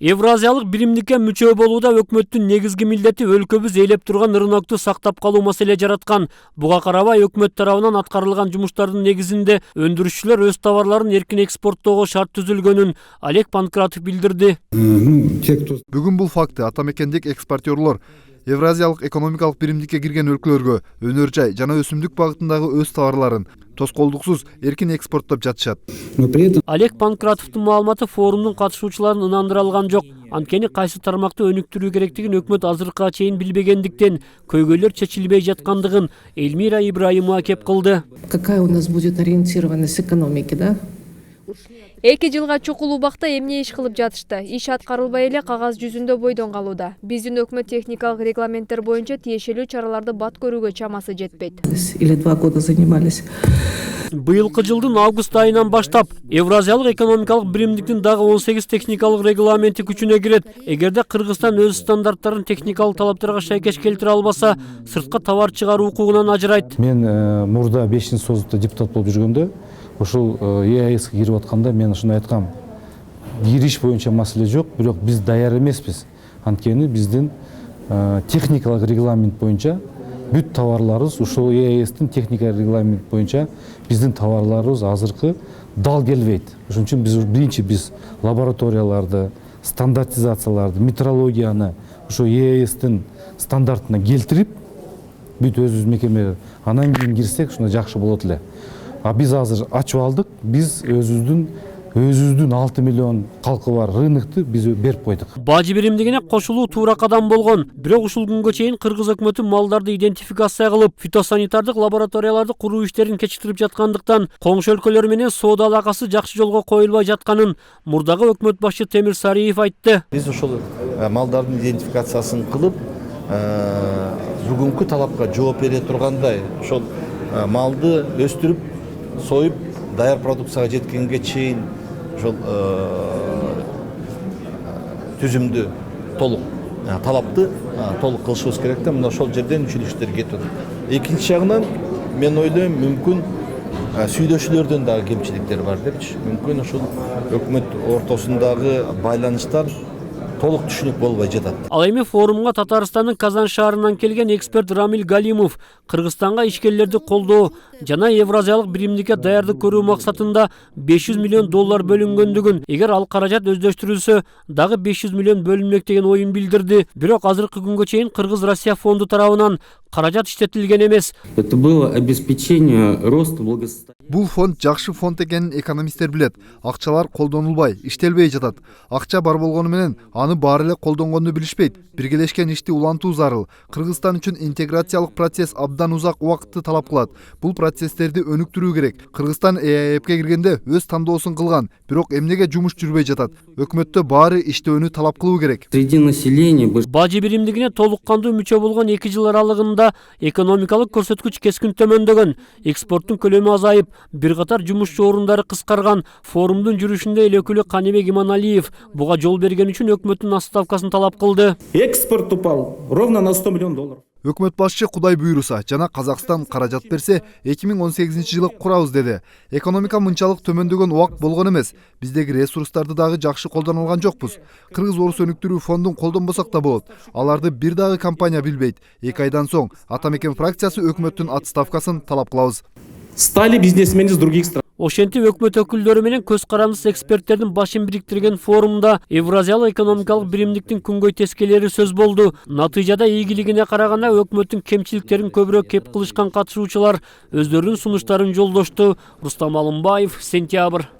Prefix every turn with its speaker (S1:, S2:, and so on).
S1: Евразиялык биримдикке мүчө болууда өкмөттүн негизги милдети өлкөбүз ээлеп турган рынокту сактап калуу маселе жараткан. Буга карабай өкмөт тарабынан аткарылган жумуштардын негизинде өндүрүшчүлөр өз товарларын эркин экспорттоого шарт түзүлгөнүн Олег Панкратов билдирди.
S2: Бүгүн бул факты атамекендик экспортерлор Евразиялык экономикалык биримдикке кирген өлкөлөргө өнөр жай жана өсүмдүк багытындагы өз товарларын тоскоолдуксуз эркин экспорттоп жатышат.
S1: Олег Панкратовдун маалыматы форумдун катышуучуларын ынандыра алган жок. Анткени кайсы тармакты өнүктүрүү керектигин өкмөт азыркыга чейин билбегендиктен көйгөйлөр чечилбей жаткандыгын Эльмира Ибраимова кеп кылды.
S3: Какая у нас будет ориентированность экономики, да?
S4: 2 жылга чукул убакта эмне иш кылып жатышты? Иш аткарылбай эле кагаз жүзүндө бойдон калууда. Биздин өкмөт техникалык регламенттер боюнча тиешелүү чараларды бат көрүүгө чамасы жетпейт.
S3: Или 2 года занимались.
S1: Быйылкы жылдын август айынан баштап Евразиялык экономикалык биримдиктин дагы 18 техникалык регламенти күчүнө кирет. Эгерде Кыргызстан өз стандарттарын техникалык талаптарга шайкеш келтире албаса, сыртка товар чыгаруу укугунан ажырайт.
S5: Мен мурда 5-созутта депутат болуп жүргөндө, ошол ЕАЭСке кирип атканда мен ушуну айткам. Кириш боюнча маселе жок, бирок биз даяр эмеспиз. Анткени биздин техникалык регламент боюнча бүт товарларыбыз ушул ЕАЭСтин техникалык регламент боюнча биздин товарларыбыз азыркы дал келбейт. Ошон үчүн биз лабораторияларды, стандартизацияларды, метрологияны ушул ЕАЭСтин стандартына келтирип, бүт өзүбүз мекемелер анан кийин кирсек ушуна жакшы болот эле. А биз азыр ачып алдык, биз өзүбүздүн 6 миллион калкы бар рынокту биз берип койдук.
S1: Бажы биримдигине кошулуу туура кадам болгон. Бирок ушул күнгө чейин Кыргыз өкмөтү малдарды идентификация кылып, фитосанитардык лабораторияларды куруу иштерин кечиктирип жаткандыктан, коңшу өлкөлөр менен соода алакасы жакшы жолго коюлбай жатканын мурдагы өкмөт башчы Темир Сариев айтты.
S6: Биз ушул малдардын идентификациясын кылып, бүгүнкү талапка жооп бере тургандай, ошол малды өстүрүп, союп, даяр продукцияга жеткенге чейин ошол түзүмдү толук талапты толук кылышыбыз керек да, мына ошол жерден үзүлүштөр кетип атат. Экинчи жагынан мен ойлойм, мүмкүн сүйлөшүүлөрдөн дагы кемчиликтер бар депчи. Мүмкүн ошол өкмөт ортосундагы байланыштар толук түшүнүк болбой жатат.
S1: Ал эми форумга Татарстандын Казан шаарынан келген эксперт Рамил Галимов Кыргызстанга ишкерлерди колдоо жана Евразиялык биримдикке даярдык көрүү максатында 500 миллион доллар бөлүнгөндүгүн, эгер ал каражат өздөштүрүлсө, дагы 500 миллион бөлүнмөк деген оюн билдирди. Бирок азыркы күнгө чейин Кыргыз-Россия фонду тарабынан каражат иштетилген эмес.
S7: Это было обеспечение роста благосостояния.
S2: Бул фонд жакшы фонд экенин экономисттер билет. Акчалар колдонулбай, иштелбей жатат. Акча бар болгону менен аны баары эле колдонгонду билишпейт. Биргелешкен ишти улантуу зарыл. Кыргызстан үчүн интеграциялык процесс абдан узак убакытты талап кылат. Бул процесстерди өнүктүрүү керек. Кыргызстан ЭАЭПке киргенде өз тандоосун кылган, бирок эмнеге жумуш жүрбөй жатат? Өкмөттө баары иштөөнү талап кылуу керек.
S7: Среди населения
S1: Бажы биримдигине толук кандуу мүчө болгон 2 жыл аралыгында экономикалык көрсөткүч кескин төмөндөгөн, экспорттун көлөмү азайып, бир катар жумушчу орундары кыскарган. Форумдун жүрүшүндө эл өкүлү Каныбек Иманалиев буга жол берген үчүн өкмөттүн отставкасын талап кылды.
S8: Экспорт упал ровно на 100 миллион долларов.
S2: Өкмөт башчы Кудай буйруса жана Казакстан каражат берсе 2018 жылы курабыз деди. Экономика мынчалык төмөндөгөн убак болгон эмес. Биздеги ресурстарды дагы жакшы колдоно алган жокпуз. Кыргыз орус өнүктүрүү фондун колдонбосок да болот. Аларды бир дагы компания билбейт. 2 айдан соң Атамекен фракциясы өкмөттүн отставкасын талап кылабыз.
S8: Стали бизнесмени из других стран.
S1: Ошентип өкмөт өкүлдөрү менен көз карандыс эксперттердин башын бириктирген форумда Евразиялык экономикалык биримдиктин күнгөй тескелери сөз болду. Натыйжада ийгилигине караганда өкмөттүн кемчиликтерин көбүрөөк кеп кылышкан катышуучулар өздөрүнүн сунуштарын жолдошту. Рустам Алымбаев, Сентябрь.